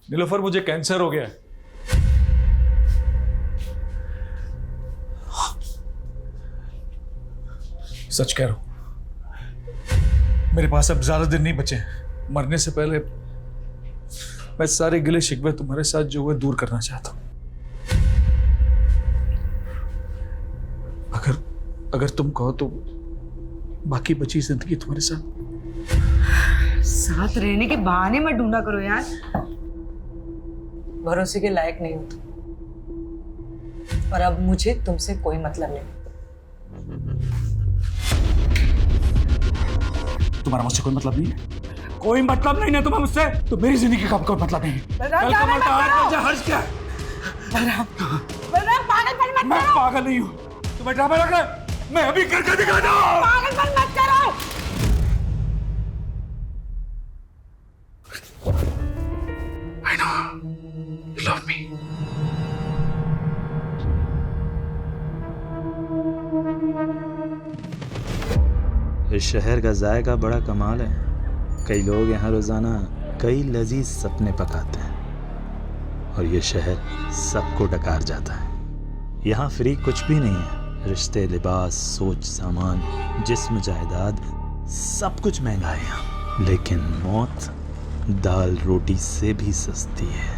नीलोफर, मुझे कैंसर हो गया है। सच कह रहा हूं, मेरे पास अब ज्यादा दिन नहीं बचे हैं। मरने से पहले मैं सारे गिले शिकवे तुम्हारे साथ जो हुए दूर करना चाहता हूं। अगर तुम कहो तो बाकी बची जिंदगी तुम्हारे साथ रहने के बहाने मत ढूंढा करो यार। भरोसे के लायक नहीं हो तुम। और अब मुझे तुमसे कोई मतलब नहीं। तुम्हारा मुझसे कोई मतलब नहीं है? कोई मतलब नहीं है तुम्हें मुझसे? तो मेरी जिंदगी का कोई मतलब नहीं है। हर्ष क्या है? पागलपन मत मैं करो। पागल नहीं हूँ, तुम्हें ड्रामा लग रहा है? मैं अभी करके दिखाता हूँ। पागलपन मत करो। I know you love me. इस शहर का जायका बड़ा कमाल है। कई लोग यहाँ रोजाना कई लजीज सपने पकाते हैं और ये शहर सबको डकार जाता है। यहाँ फ्री कुछ भी नहीं है। रिश्ते, लिबास, सोच, सामान, जिस्म, जायदाद, सब कुछ महंगा है यहाँ। लेकिन मौत दाल रोटी से भी सस्ती है।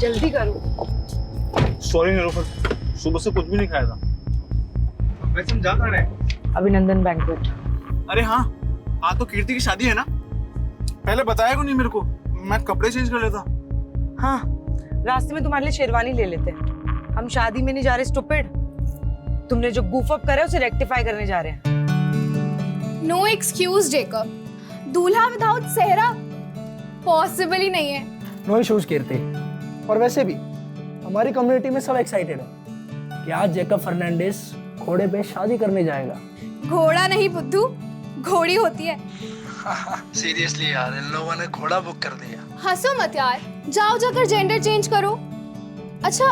जल्दी करो। सॉरी नीलोफर, सुबह से कुछ भी नहीं खाया था। वैसे हम जा कहाँ रहे हैं? अभिनंदन बैंक्वेट। अरे हाँ, आज तो कीर्ति की शादी है ना। पहले बताया क्यों नहीं मेरे को? मैं कपड़े चेंज कर लेता। हाँ, रास्ते में तुम्हारे लिए शेरवानी ले लेते हैं। हम शादी में नहीं जा रहे स्टूपिड। तुमने जो गूफ अप करा है उसे रेक्टिफाई करने जा रहे हैं। नो एक्सक्यूज जेकब, दूल्हा विदाउट सेहरा पॉसिबल ही नहीं है। नो इश्यूज कीर्ति। और वैसे भी हमारी कम्युनिटी में सब एक्साइटेड है कि आज जेकब फर्नांडिस घोड़े पे शादी करने जाएगा। घोड़ा नहीं बुद्धू, घोड़ी होती है। सीरियसली यार, इन लोगों ने घोड़ा बुक कर दिया। हंसो मत यार, जाओ जाकर जेंडर चेंज करो। अच्छा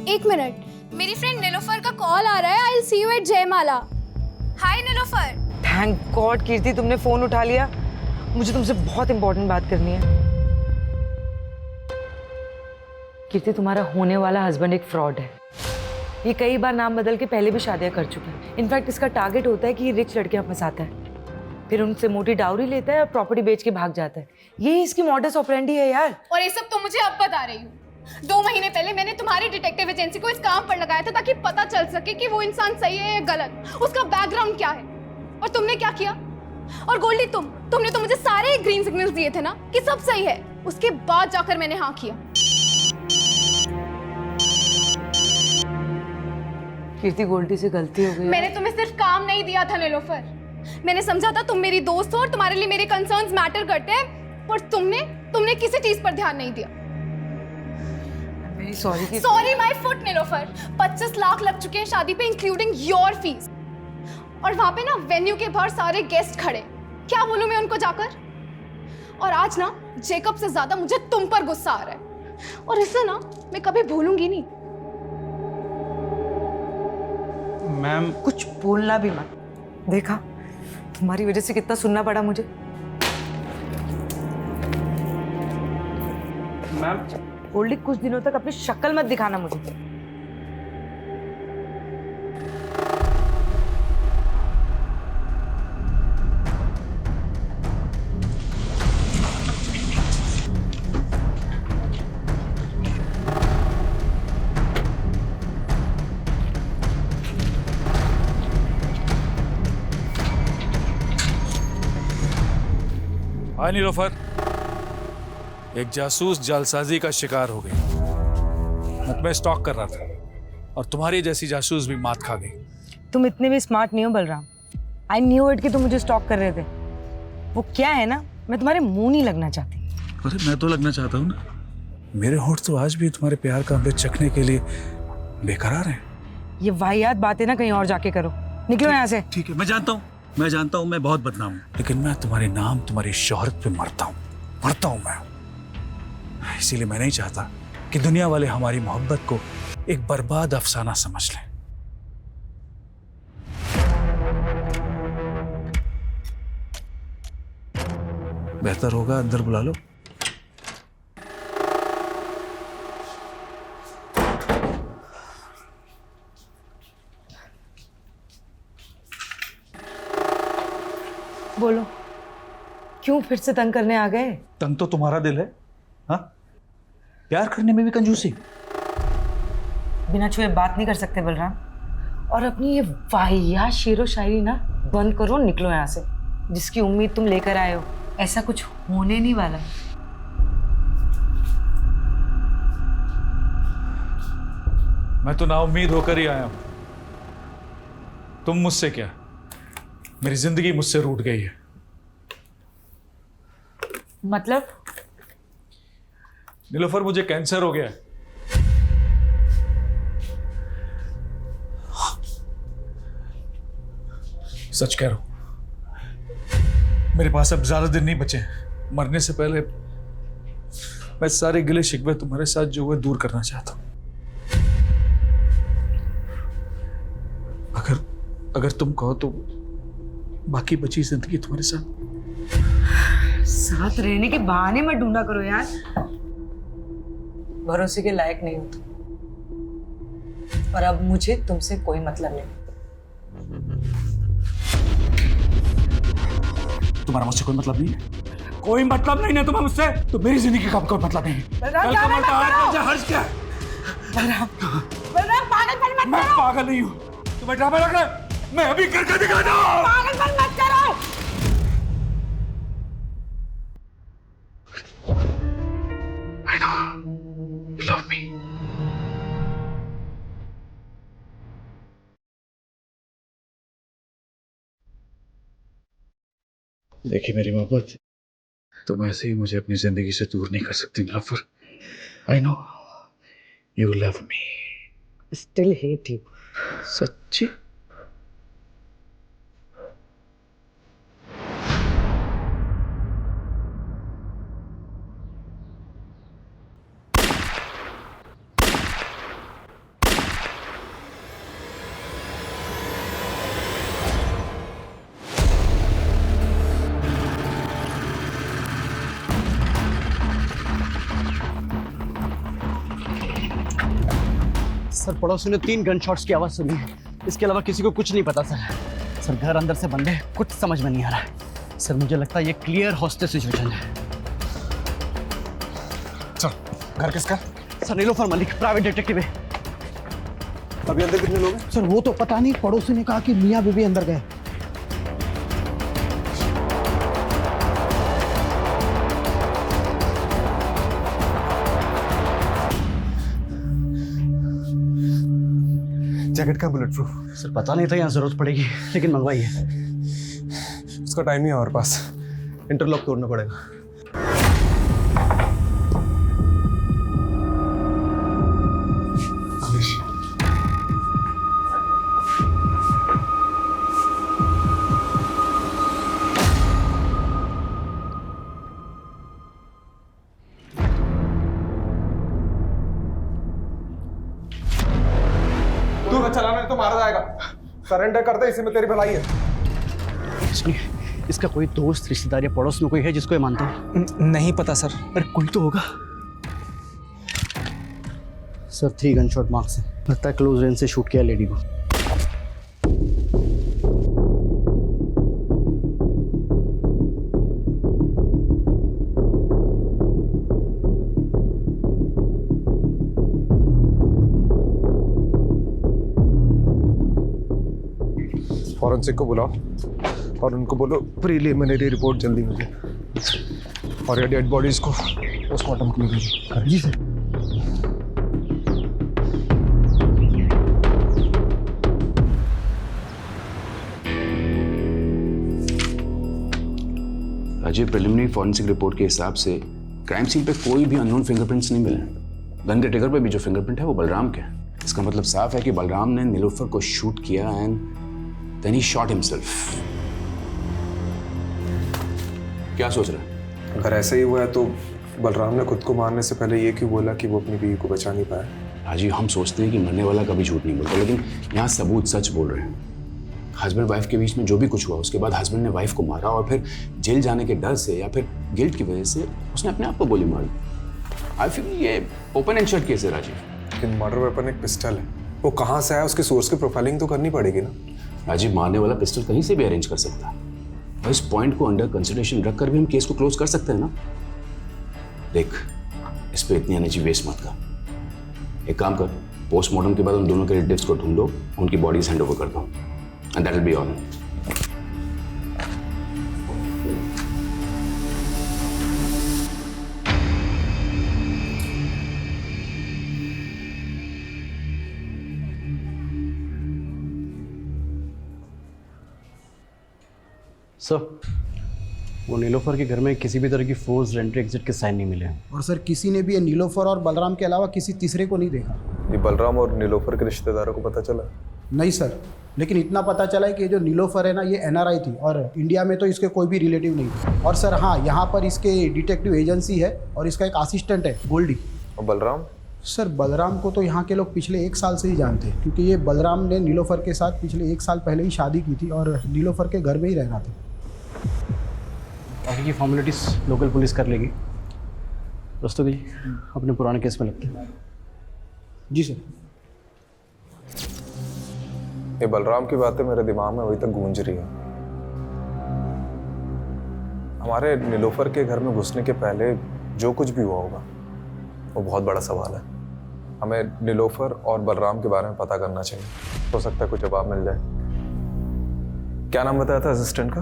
एक मिनट, मेरी फ्रेंड नीलोफर का कॉल आ रहा है। I will see you at Jaimala. Hi Nilofar. Thank God Kirti तुमने फोन उठा लिया। मुझे तुमसे बहुत इंपॉर्टेंट बात करनी है। कीर्ति, तुम्हारा होने वाला हस्बैंड एक फ्रॉड है। ये कई बार नाम बदल के पहले भी शादियां कर चुका है। इनफैक्ट इसका टारगेट होता है कि ये रिच लड़कियां फंसाता है, फिर उनसे मोटी डाउरी लेता है और प्रॉपर्टी बेच के भाग जाता है। ये इसकी मॉडस ऑपरेंडी है यार। और ये सब तो मुझे अब बता रही हूँ। 2 महीने पहले मैंने तुम्हारी डिटेक्टिव एजेंसी को इस काम पर लगाया था ताकि पता चल सके कि वो इंसान सही है या गलत, उसका बैकग्राउंड क्या है। और तुमने क्या किया? और गोल्डी, तुमने तो मुझे सारे ग्रीन सिग्नल्स दिए थे ना कि सब सही है। उसके बाद जाकर मैंने हाँ किया। कीर्ति, गोल्डी से गलती हो गई। मैंने तुम्हें सिर्फ काम नहीं दिया था नीलोफर। मैंने समझा था तुम मेरी दोस्त हो और तुम्हारे लिए मेरे कंसर्न्स मैटर करते हैं, पर तुमने किसी चीज पर ध्यान नहीं दिया। मेरी sorry. Sorry my foot Nilofar. 25 lakh लग चुके हैं शादी पे, इंक्लूडिंग योर फीस। और वहां पे ना वेन्यू के बाहर सारे गेस्ट खड़े। क्या बोलूं मैं उनको जाकर? और आज ना जेकब से ज्यादा मुझे तुम पर गुस्सा आ रहा है, और इसे ना मैं कभी भूलूंगी नहीं। मैम, कुछ बोलना भी मत। देखा, तुम्हारी वजह से कितना सुनना पड़ा मुझे। मैम गोल्डी, कुछ दिनों तक अपनी शक्ल मत दिखाना मुझे। हाय नीलोफर, एक जासूस जालसाजी का शिकार हो गई। मैं तुम्हें स्टॉक कर रहा था और तुम्हारी जैसी जासूस भी मात खा गई। तुम इतने भी स्मार्ट नहीं हो बलराम। आई न्यू इट कि तुम मुझे स्टॉक कर रहे थे। वो क्या है ना, मैं तुम्हारे मुंह नहीं लगना चाहती। अरे मैं तो लगना चाहता हूँ ना। मेरे होंठ तो आज भी तुम्हारे प्यार का अमृत चखने के लिए बेकरार हैं। ये वाहियात बातें ना कहीं और जाके करो। निकलो यहाँ से। ठीक है, मैं जानता हूँ मैं बहुत बदनाम हूँ, लेकिन मैं तुम्हारे नाम, तुम्हारी शोहरत पे मरता हूँ मैं। इसीलिए मैं नहीं चाहता कि दुनिया वाले हमारी मोहब्बत को एक बर्बाद अफसाना समझ लें। बेहतर होगा अंदर बुला लो। बोलो, क्यों फिर से तंग करने आ गए? तंग तो तुम्हारा दिल है, हाँ? प्यार करने में भी कंजूसी। बिना छुए बात नहीं कर सकते बलराम। और अपनी ये वाहियात शेरो शायरी ना बंद करो, निकलो यहाँ से। जिसकी उम्मीद तुम लेकर आए हो, ऐसा कुछ होने नहीं वाला। मैं तो नाउम्मीद होकर ही आया हूं। तुम मुझसे क्या, मेरी जिंदगी मुझसे रूठ गई है। मतलब? नीलोफर, मुझे कैंसर हो गया है। सच कह रहा हूं, मेरे पास अब ज्यादा दिन नहीं बचे हैं। मरने से पहले मैं सारे गिले शिकवे तुम्हारे साथ जो हुए दूर करना चाहता हूं। अगर तुम कहो तो बाकी बची जिंदगी तुम्हारे साथ रहने के बहाने मत ढूंढा करो यार। भरोसे के लायक नहीं हो तुम। और अब मुझे तुमसे कोई मतलब नहीं। तुम्हारा मुझसे कोई मतलब नहीं है? कोई मतलब नहीं है तुम्हें मुझसे? तो मेरी जिंदगी का कोई मतलब नहीं है। कल का मरता आज मुझे हर्ष क्या है? बलराम पागलपन मत मैं पागल नहीं हूँ, तुम्हें ड्रामा लग रहा है? मैं अभी करके दिखाता हूँ। पागलपन मत करो। I know. You love me. देखिए मेरी मोहब्बत, तुम ऐसे ही मुझे अपनी जिंदगी से दूर नहीं कर सकती Nilofar. I know. You love me. Still hate you. सच्ची? सर, पड़ोसी ने 3 गन शॉट्स की आवाज सुनी है। इसके अलावा किसी को कुछ नहीं पता सर। सर, घर अंदर से बंद है, कुछ समझ में नहीं आ रहा है। सर, मुझे लगता है ये क्लियर हॉस्टेज सिचुएशन है। चल, घर किसका? Sir, Nilofar Malik, private detective है। अभी अंदर कितने लोग हैं? सर, वो तो पता नहीं, पड़ोसी ने कहा कि मियाँ बीबी अंदर गए। जैकेट का बुलेट प्रूफ? सर, पता नहीं था यहाँ जरूरत पड़ेगी, लेकिन मंगवाई है। उसका टाइम नहीं है हमारे पास, इंटरलॉक तोड़ना पड़ेगा। तू न चलाना नहीं तो मारा जाएगा। सरेंडर कर दे, इसी में तेरी भलाई है। इसका कोई दोस्त, रिश्तेदार या पड़ोस में कोई है जिसको ये मानता है? नहीं पता सर। अरे कोई तो होगा। सर, 3 गन शॉट मार्क्स है। लगता है क्लोज रेंज से शूट किया लेडी को। फॉरेंसिक को बुलाओ और उनको बोलो प्रीलिमिनरी रिपोर्ट जल्दी मुझे, और ये डेड बॉडीज को पोस्टमार्टम के लिए भेजो। जी sir. Ajay, preliminary forensic report के हिसाब से क्राइम सीन पे कोई भी अननोन फिंगरप्रिंट्स नहीं मिले। गन के ट्रिगर पे भी जो फिंगरप्रिंट है वो बलराम के हैं। इसका मतलब साफ है कि बलराम ने नीलोफर को शूट किया and then he shot himself. क्या सोच रहा है? अगर ऐसा ही हुआ है तो बलराम ने खुद को मारने से पहले ये क्यों बोला कि वो अपनी बीवी को बचा नहीं पाया? राजीव, हम सोचते हैं कि मरने वाला कभी झूठ नहीं बोलता, लेकिन यहाँ सबूत सच बोल रहे हैं। हस्बैंड वाइफ के बीच में जो भी कुछ हुआ, उसके बाद हस्बैंड ने वाइफ को मारा और फिर जेल जाने के डर से या फिर गिल्ट की वजह से उसने अपने आप को गोली मारी। आई फील ये ओपन एंड शट केस है राजीव। लेकिन मर्डर वेपन एक पिस्टल है, वो कहाँ से आया उसके सोर्स की प्रोफाइलिंग तो करनी पड़ेगी ना। राजीव, मारने वाला पिस्टल कहीं से भी अरेंज कर सकता है और इस पॉइंट को अंडर कंसिडरेशन रखकर भी हम केस को क्लोज कर सकते हैं ना। देख, इस पे इतनी एनर्जी वेस्ट मत कर। एक काम कर, पोस्टमार्टम के बाद उन दोनों के रिलेटिव्स को ढूंढो, उनकी बॉडीज हैंड ओवर कर दो and that will be all. Sir, वो नीलोफर के घर में किसी भी तरह की फोर्स एंट्री एग्जिट के साइन नहीं मिले हैं। और सर किसी ने भी ये नीलोफर और बलराम के अलावा किसी तीसरे को नहीं देखा। ये बलराम और नीलोफर के रिश्तेदारों को पता चला? नहीं सर, लेकिन इतना पता चला है कि जो नीलोफर है ना, ये NRI थी और इंडिया में तो इसके कोई भी रिलेटिव नहीं थे। और सर हाँ, यहाँ पर इसके डिटेक्टिव एजेंसी है और इसका एक असिस्टेंट है गोल्डी। और बलराम? सर बलराम को तो यहाँ के लोग पिछले 1 साल से ही जानते हैं, क्योंकि ये बलराम ने नीलोफर के साथ पिछले 1 साल पहले ही शादी की थी और नीलोफर के घर में ही रहना था। बाकी की फॉर्मेलिटीज लोकल पुलिस कर लेगी। दोस्तों जी, अपने पुराने केस में लगते हैं। जी सर। ये बलराम की बातें मेरे दिमाग में अभी तक गूंज रही हैं। हमारे नीलोफर के घर में घुसने के पहले जो कुछ भी हुआ होगा वो बहुत बड़ा सवाल है। हमें नीलोफर और बलराम के बारे में पता करना चाहिए, हो सकता है कुछ जवाब मिल जाए। क्या नाम बताया था असिस्टेंट का?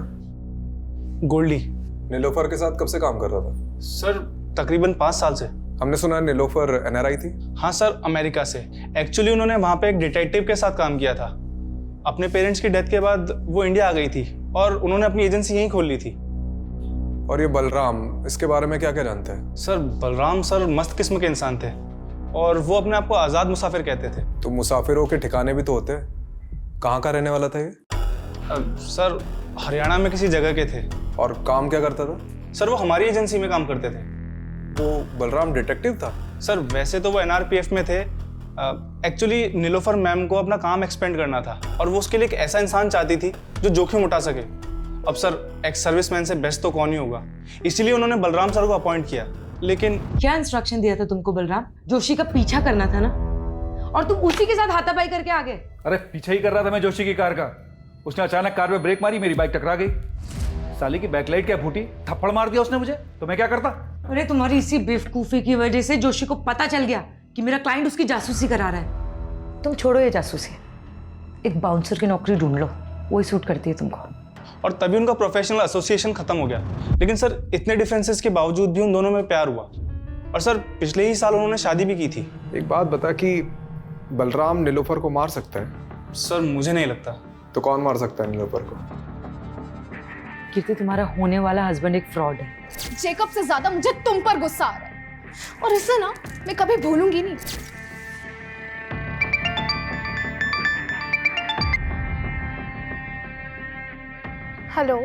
गोल्डी। नीलोफर के साथ कब से काम कर रहा था? सर तकरीबन 5 साल से। हमने सुना है नीलोफर NRI थी। हाँ सर, अमेरिका से। एक्चुअली उन्होंने वहाँ पे एक डिटेक्टिव के साथ काम किया था। अपने पेरेंट्स की डेथ के बाद वो इंडिया आ गई थी और उन्होंने अपनी एजेंसी यहीं खोल ली थी। और ये बलराम, इसके बारे में क्या क्या जानते हैं? सर बलराम सर मस्त किस्म के इंसान थे और वो अपने आप को आज़ाद मुसाफिर कहते थे। तो मुसाफिरों के ठिकाने भी तो होते हैं। कहाँ का रहने वाला था ये? सर हरियाणा में किसी जगह के थे। और काम क्या करता था? सर वो हमारी एजेंसी में काम करते थे। वो बलराम डिटेक्टिव था? सर वैसे तो वो NRPF में थे। एक्चुअली नीलोफर मैम को अपना काम एक्सपेंड करना था और वो उसके लिए एक ऐसा इंसान चाहती थी जो जोखिम उठा सके। अब सर एक्स सर्विसमैन से बेस्ट तो कौन ही होगा, इसीलिए उन्होंने बलराम सर को अपॉइंट किया। लेकिन क्या इंस्ट्रक्शन दिया था तुमको बलराम? जोशी का पीछा करना था ना, और तुम उसी के साथ हाथापाई करके आ गए। अरे पीछे ही कर रहा था मैं जोशी की कार का। उसने अचानक कार में ब्रेक मारी, मेरी बाइक टकरा गई। साली की बैकलाइट क्या फूटी, थप्पड़ मार दिया उसने मुझे, तो मैं क्या करता? अरे तुम्हारी इसी बेवकूफी की वजह से जोशी को पता चल गया कि मेरा क्लाइंट उसकी जासूसी करा रहा है। तुम छोड़ो ये जासूसी, एक बाउंसर की नौकरी ढूंढ लो, वही सूट करती है तुमको। और तभी उनका प्रोफेशनल एसोसिएशन खत्म हो गया। लेकिन सर इतने डिफरेंसेस के बावजूद भी उन दोनों में प्यार हुआ और सर पिछले ही साल उन्होंने शादी भी की थी। एक बात बता कि बलराम नीलोफर को मार सकता है? सर मुझे नहीं लगता। तो कौन मार सकता है नीलोफर को? कीर्ति, तुम्हारा होने वाला हस्बैंड एक फ्रॉड है। जेकब से ज्यादा मुझे तुम पर गुस्सा आ रहा है और इसे ना मैं कभी भूलूंगी नहीं। हेलो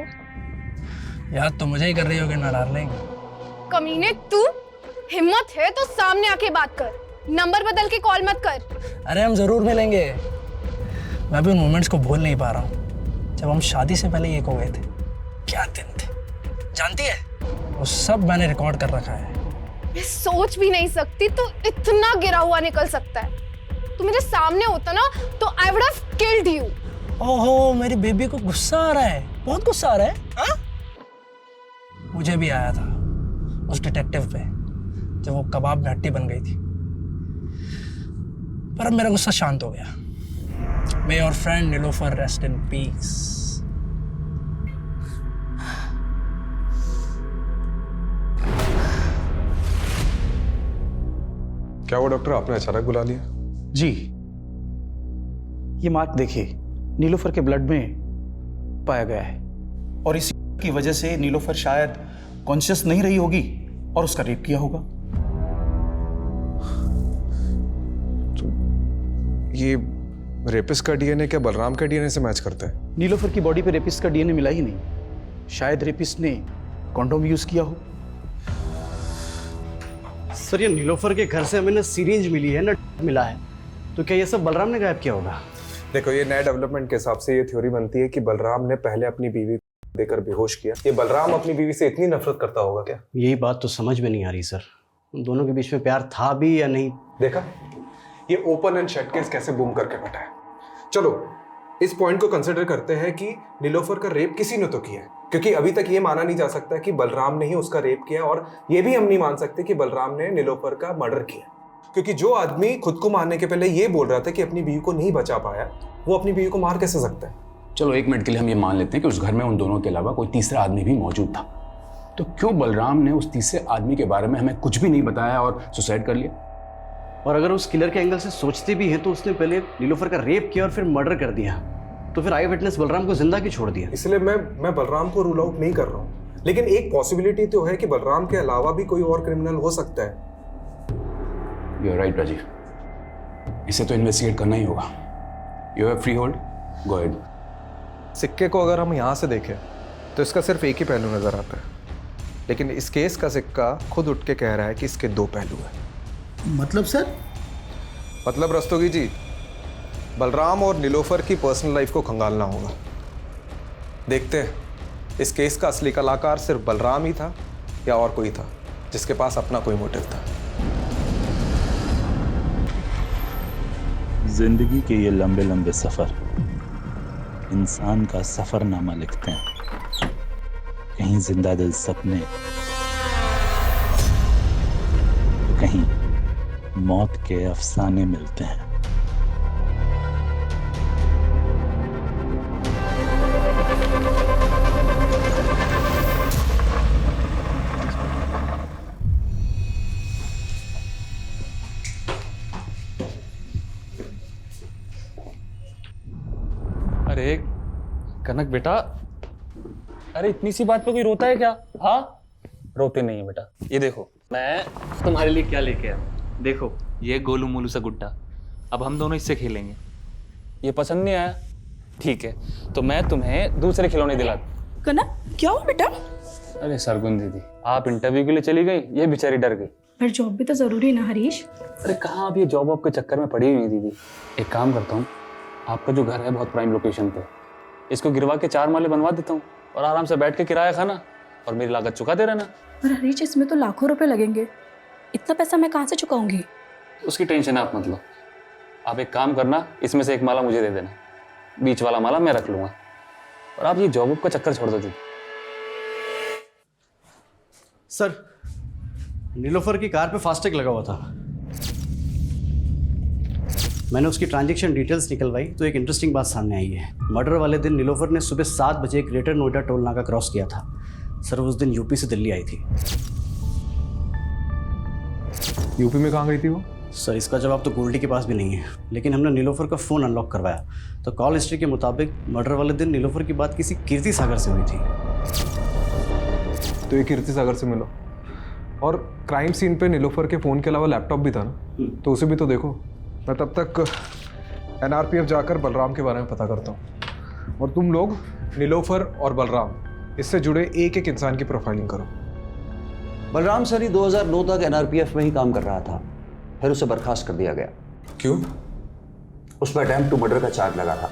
याद तो मुझे ही कर रही होगी ना डार्लिंग। कमीने, तू हिम्मत है तो सामने आके बात कर, नंबर बदल के कॉल मत कर। अरे हम जरूर मिलेंगे। मैं भी उन मोमेंट्स को भूल नहीं पा रहा हूँ जब हम शादी से पहले एक हो गए थे। क्या दिन थे, जानती है? वो सब मैंने रिकॉर्ड कर रखा है। मैं सोच भी नहीं सकती तू इतना गिरा हुआ निकल सकता है। तू मेरे सामने होता ना तो I would have killed you. ओहो, मेरी बेबी को गुस्सा आ रहा है, बहुत गुस्सा आ रहा है। हाँ? मुझे भी आया था उस डिटेक्टिव पे जब वो कबाब में हड्डी बन गई थी, पर अब मेरा गुस्सा शांत हो गया। May your friend Nilofer rest in peace. क्या वो डॉक्टर आपने अचानक बुला लिया? जी, ये मार्क देखिए, नीलोफर के ब्लड में पाया गया है और इसी की वजह से नीलोफर शायद कॉन्शियस नहीं रही होगी और उसका रेप किया होगा। ये रेपिस्ट का डीएनए क्या बलराम के डीएनए से मैच करता है? नीलोफर की बॉडी पे रेपिस्ट का डीएनए मिला ही नहीं। शायद रेपिस्ट ने कॉन्डोम यूज किया हो। सर, ये नीलोफर के घर से हमें ना सिरिंज मिली है ना मिला है, तो क्या ये सब बलराम ने गायब किया होगा? देखो, ये नए डेवलपमेंट के हिसाब से ये थ्योरी बनती है कि बलराम ने पहले अपनी बीवी को देकर बेहोश किया। ये बलराम अपनी बीवी से इतनी नफरत करता होगा क्या? यही बात तो समझ में नहीं आ रही सर। उन दोनों के बीच में प्यार था भी या नहीं? देखा, ये ओपन एंड शट केस कैसे बूम करके बैठा है। चलो इस पॉइंट को कंसिडर करते हैं कि नीलोफर का रेप किसी ने तो किया है, क्योंकि अभी तक ये माना नहीं जा सकता कि बलराम ने ही उसका रेप किया, और ये भी हम नहीं मान सकते कि बलराम ने नीलोफर का मर्डर किया, क्योंकि जो आदमी खुद को मारने के पहले ये बोल रहा था कि अपनी बीवी को नहीं बचा पाया, वो अपनी बीवी को मार कैसे सकता है? चलो 1 मिनट के लिए हम ये मान लेते हैं कि उस घर में उन दोनों के अलावा कोई तीसरा आदमी भी मौजूद था, तो क्यों बलराम ने उस तीसरे आदमी के बारे में हमें कुछ भी नहीं बताया और सुसाइड कर लिया? और अगर उस किलर के एंगल से सोचते भी हैं तो उसने पहले नीलोफर का रेप किया और फिर मर्डर कर दिया, तो फिर आई विटनेस बलराम को जिंदा क्यों छोड़ दिया? इसलिए मैं बलराम को रूल आउट नहीं कर रहा हूँ, लेकिन एक पॉसिबिलिटी तो है कि बलराम के अलावा भी कोई और क्रिमिनल हो सकता है। यू आर राइट राजीव, इसे तो इन्वेस्टिगेट करना ही होगा। You have free hold, go ahead. सिक्के को अगर हम यहाँ से देखें तो इसका सिर्फ एक ही पहलू नजर आता है, लेकिन इस केस का सिक्का खुद उठ के कह रहा है कि इसके 2 पहलू हैं। मतलब सर? मतलब रस्तोगी जी, बलराम और नीलोफर की पर्सनल लाइफ को खंगालना होगा। देखते हैं इस केस का असली कलाकार सिर्फ बलराम ही था या और कोई था जिसके पास अपना कोई मोटिव था। जिंदगी के ये लंबे लंबे सफर इंसान का सफरनामा लिखते हैं। कहीं जिंदा दिल सपने, तो कहीं मौत के अफसाने मिलते हैं। अरे कनक बेटा, अरे इतनी सी बात पे कोई रोता है क्या? हाँ, रोते नहीं है बेटा। ये देखो मैं तुम्हारे लिए क्या लेके आया। देखो ये गोलू मोलू सा गुड्डा, अब हम दोनों इससे खेलेंगे। ये पसंद नहीं आया? ठीक है, तो मैं तुम्हें दूसरे खिलौने दिला। कनक क्या हुआ बेटा? अरे सरगुन दीदी, आप इंटरव्यू के लिए चली गई, ये बेचारी डर गई। पर जॉब भी तो जरूरी ना हरीश। अरे कहाँ, अब ये जॉब वॉब के चक्कर में पड़ी हुई है दीदी। एक काम करता हूँ, आपका जो घर है बहुत प्राइम लोकेशन पे, इसको गिरवा के 4 माले बनवा देता हूँ और आराम से बैठ के किराया खाना और मेरी लागत चुका दे रहना। पर हरीश इसमें तो लाखों रुपए लगेंगे, इतना पैसा मैं कहाँ से चुकाऊंगी? उसकी टेंशन आप मत लो। आप एक काम करना, इसमें से एक माला मुझे दे देना, बीच वाला माला मैं रख लूंगा, और आप ये जॉब का चक्कर छोड़ दो दीदी। सर, नीलोफर की कार पे फास्टैग लगा हुआ था। मैंने उसकी ट्रांजैक्शन डिटेल्स निकलवाई तो एक इंटरेस्टिंग बात सामने आई है। मर्डर वाले दिन नीलोफर ने सुबह 7 बजे ग्रेटर नोएडा टोल नाका क्रॉस किया था। सर, उस दिन यूपी से दिल्ली आई थी। यूपी में कहाँ गई थी वो? सर, इसका जवाब तो गोल्डी के पास भी नहीं है, लेकिन हमने नीलोफर का फ़ोन अनलॉक करवाया तो कॉल हिस्ट्री के मुताबिक मर्डर वाले दिन नीलोफर की बात किसी कीर्ति सागर से हुई थी। तो ये कीर्ति सागर से मिलो, और क्राइम सीन पे नीलोफर के फ़ोन के अलावा लैपटॉप भी था ना, तो उसे भी तो देखो। मैं तब तक NRPF जाकर बलराम के बारे में पता करता हूँ, और तुम लोग नीलोफर और बलराम इससे जुड़े एक एक इंसान की प्रोफाइलिंग करो। बलराम सर ही 2009 तक NRPF में ही काम कर रहा था, फिर उसे बर्खास्त कर दिया गया। क्यों? उस पर अटेम्प्ट टू मर्डर का चार्ज लगा था।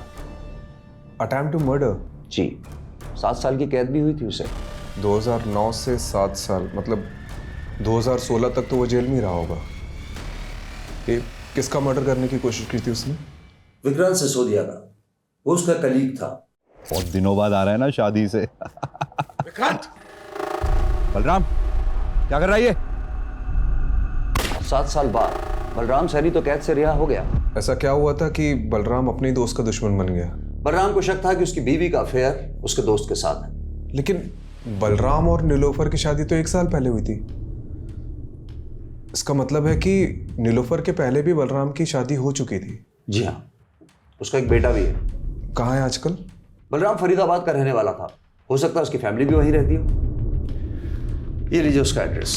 Attempt to murder? जी, 7 साल की कैद भी हुई थी उसे। 2009 से 7 साल, मतलब 2016 तक तो वो जेल में ही रहा होगा। ये किसका मर्डर करने की कोशिश की थी उसने? विक्रांत सिसोदिया का, वो उसका कलीग था। बहुत दिनों बाद आ रहा है ना शादी से। विक्रांत! बलराम क्या कर रहा है ये? 7 साल बाद बलराम सैनी तो कैद से रिहा हो गया। ऐसा क्या हुआ था कि बलराम अपने दोस्त का दुश्मन बन गया? बलराम को शक था कि उसकी बीवी का अफेयर उसके दोस्त के साथ है। लेकिन बलराम और नीलोफर की शादी तो 1 साल पहले हुई थी। इसका मतलब है कि नीलोफर के पहले भी बलराम की शादी हो चुकी थी। जी हाँ, उसका एक बेटा भी है। कहाँ है आजकल? बलराम फरीदाबाद का रहने वाला था, हो सकता है उसकी फैमिली भी वहीं रहती हो। ये लीजिए उसका एड्रेस।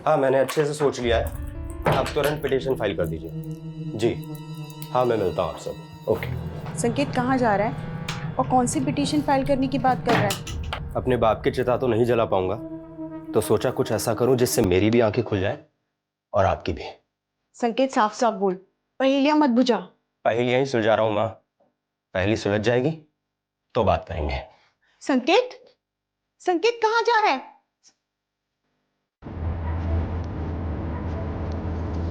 हाँ, मैंने अच्छे से सोच लिया है। आप तुरंत पिटीशन फाइल कर दीजिए। जी हाँ, मैं मिलता हूँ आप सब। ओके। संकेत कहाँ जा रहा है और कौन सी पिटीशन फाइल करने की बात कर रहा है? अपने बाप की चिता तो नहीं जला पाऊंगा, तो सोचा कुछ ऐसा करूं जिससे मेरी भी आंखें खुल जाए और आपकी भी। संकेत साफ साफ बोल, पहेलियां मत बुझा। पहले यही सुलझा रहा हूँ माँ, पहली सुलझ जाएगी तो बात करेंगे। संकेत, संकेत कहाँ जा रहा है?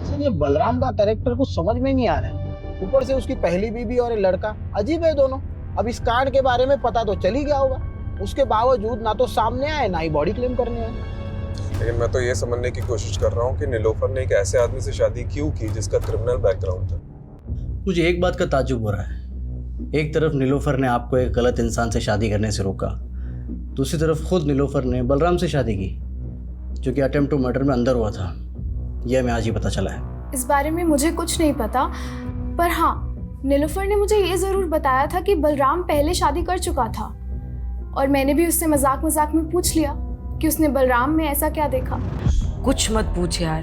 सर ये बलराम का कैरेक्टर कुछ समझ में नहीं आ रहा है। ऊपर से उसकी पहली बीवी और ये लड़का अजीब है दोनों। अब इस कांड के बारे में पता तो चल ही गया होगा, उसके बावजूद ना तो सामने आए ना ही बॉडी क्लेम करने आए। लेकिन मैं तो ये समझने की कोशिश कर रहा हूँ कि नीलोफर ने एक ऐसे आदमी से शादी क्यों की जिसका क्रिमिनल बैकग्राउंड था। मुझे एक बात का ताज्जुब हो रहा है। एक तरफ नीलोफर ने आपको एक गलत इंसान से शादी करने से रोका, दूसरी तरफ खुद नीलोफर ने बलराम से शादी की जो कि अटेम्प्ट टू मर्डर में अंदर हुआ था। यह हमें आज ही पता चला है। इस बारे में मुझे कुछ नहीं पता, पर हाँ, नीलोफर ने मुझे ये ज़रूर बताया था कि बलराम पहले शादी कर चुका था, और मैंने भी उससे मजाक मजाक में पूछ लिया कि उसने बलराम में ऐसा क्या देखा। कुछ मत पूछ यार,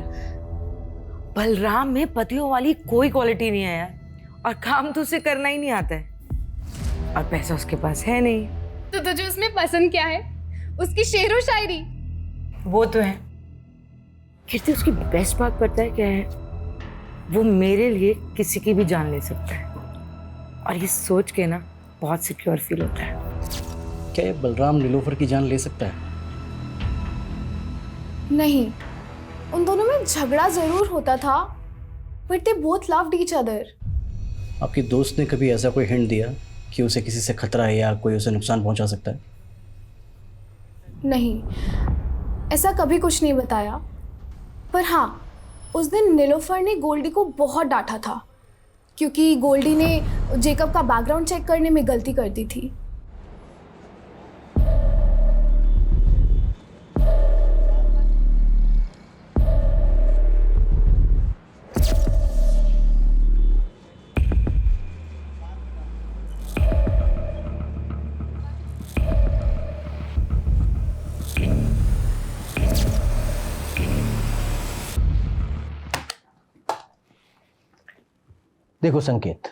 बलराम में पतियों वाली कोई क्वालिटी नहीं है यार, और काम तो उसे करना ही नहीं आता है, और पैसा उसके पास है नहीं। तो तुझे उसमें पसंद क्या है? उसकी शेरो शायरी। वो तो है कीर्ति, उसकी बेस्ट बात पता है क्या है? वो मेरे लिए किसी की भी जान ले सकता है, और ये सोच के ना बहुत सिक्योर फील होता है। क्या ये बलराम नीलोफर की जान ले सकता है? नहीं, उन दोनों में झगड़ा जरूर होता था, but they both loved each other. आपकी दोस्त ने कभी ऐसा कोई हिंट दिया कि उसे किसी से खतरा है या कोई उसे नुकसान पहुंचा सकता है? नहीं, ऐसा कभी कुछ नहीं बताया, पर हाँ, उस दिन नीलोफर ने गोल्डी को बहुत डांटा था क्योंकि गोल्डी ने जेकब का बैकग्राउंड चेक करने में गलती कर दी थी। देखो संकेत,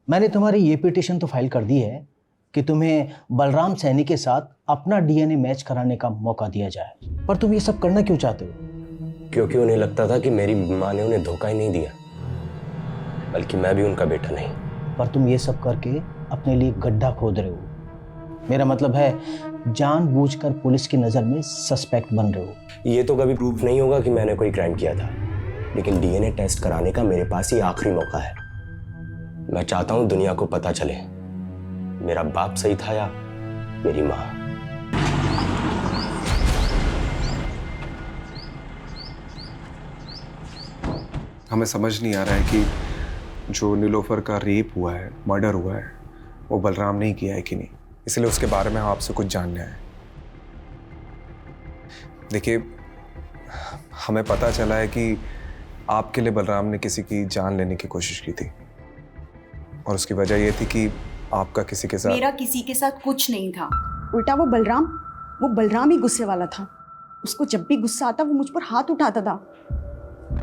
मैंने तुम्हारी ये पिटीशन तो फाइल कर दी है कि तुम्हें बलराम सैनी के साथ अपना डीएनए मैच कराने का मौका दिया जाए, पर तुम ये सब करना क्यों चाहते हो? क्योंकि उन्हें लगता था कि मेरी माँ ने उन्हें धोखा ही नहीं दिया, बल्कि मैं भी उनका बेटा नहीं। पर तुम ये सब करके अपने लिए गड्ढा खोद रहे हो। मेरा मतलब है जानबूझकर पुलिस की नज़र में सस्पेक्ट बन रहे हो। ये तो कभी प्रूफ नहीं होगा कि मैंने कोई क्राइम किया था, लेकिन डीएनए टेस्ट कराने का मेरे पास ही आखिरी मौका है। मैं चाहता हूं दुनिया को पता चले मेरा बाप सही था या मेरी माँ। हमें समझ नहीं आ रहा है कि जो नीलोफर का रेप हुआ है, मर्डर हुआ है, वो बलराम ने किया है कि नहीं। इसलिए उसके बारे में हम आपसे कुछ जानना है। देखिए, हमें पता चला है कि आपके लिए बलराम ने किसी की जान लेने की कोशिश की थी, और उसकी वजह ये थी कि आपका किसी के साथ। मेरा किसी के साथ कुछ नहीं था, उल्टा वो बलराम ही गुस्से वाला था। उसको जब भी गुस्सा आता वो मुझ पर हाथ उठाता था।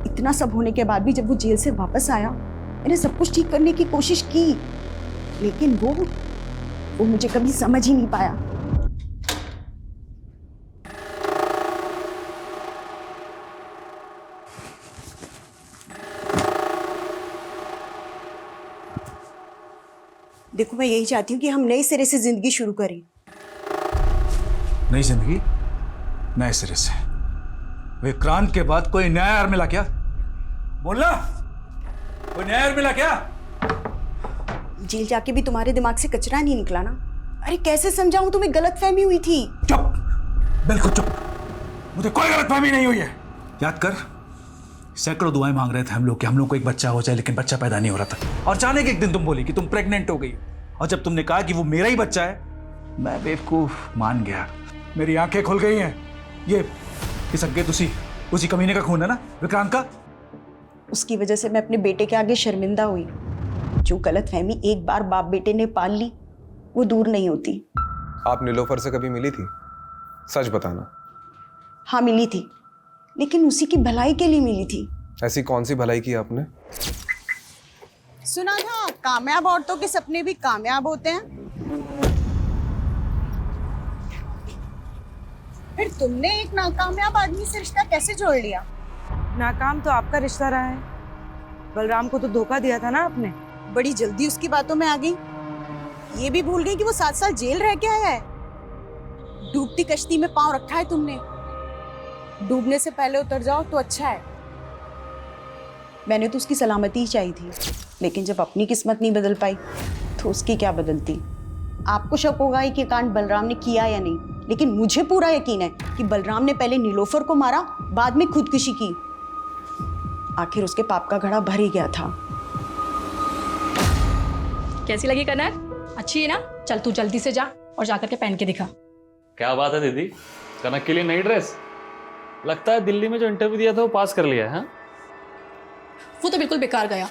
इतना सब होने के बाद भी जब वो जेल से वापस आया, मैंने सब कुछ ठीक करने की कोशिश की, लेकिन वो मुझे कभी समझ ही नहीं पाया। देखो, मैं यही चाहती हूँ कि हम नए सिरे से जिंदगी शुरू करें। नई जिंदगी नए सिरे से? विक्रांत के बाद कोई नया यार मिला क्या? बोलना, कोई नया यार मिला क्या? जेल जाके भी तुम्हारे दिमाग से कचरा नहीं निकला ना? अरे कैसे समझाऊं तुम्हें, गलतफहमी हुई थी। चुप, बिल्कुल चुप, मुझे कोई गलतफहमी नहीं हुई है। याद कर, सैकड़ों दुआएं मांग रहे थे हम लोग कि हम लोग को एक बच्चा हो जाए, लेकिन बच्चा पैदा नहीं हो रहा था। और अचानक एक दिन तुम बोली कि तुम प्रेग्नेंट हो गई, और जब तुमने कहा कि वो मेरा ही बच्चा है, मैं बेवकूफ मान गया। मेरी आंखें खुल गई हैं। ये संकेत उसी कमीने का खून है ना, विक्रांत का? उसकी वजह से मैं अपने बेटे के आगे शर्मिंदा हुई। जो गलतफहमी एक बार बाप बेटे ने पाल ली, वो दूर नहीं होती। आप नीलोफर से कभी मिली थी? सच बताना। हाँ मिली थी, लेकिन उसी की भलाई के लिए मिली थी। ऐसी कौन सी भलाई की आपने? सुना था कामयाब औरतों के सपने भी कामयाब होते हैं। फिर तुमने एक नाकामयाब आदमी से रिश्ता कैसे जोड़ लिया? नाकाम तो आपका रिश्ता रहा है, बलराम को तो धोखा दिया था ना आपने। बड़ी जल्दी उसकी बातों में आ गई। ये भी भूल गई कि वो 7 साल जेल रह के आया है। डूबती कश्ती में पांव रखा है तुमने। डूबने से पहले उतर जाओ तो अच्छा है। मैंने तो उसकी सलामती ही चाहिए थी, लेकिन जब अपनी किस्मत नहीं बदल पाई तो उसकी क्या बदलती। आपको शक होगा कि कांड बलराम ने किया या नहीं, लेकिन मुझे पूरा यकीन है कि बलराम ने पहले नीलोफर को मारा, बाद में खुदकुशी की। आखिर उसके पाप का घड़ा भर ही गया था। कैसी लगी कनक? अच्छी है ना? चल तू जल्दी से जा और जाकर के पहन के दिखा। क्या बात है दीदी, कनक के लिए नई ड्रेस? लगता है दिल्ली में जो इंटरव्यू दिया था वो पास कर लिया है। हाँ? वो तो बिल्कुल बेकार गया,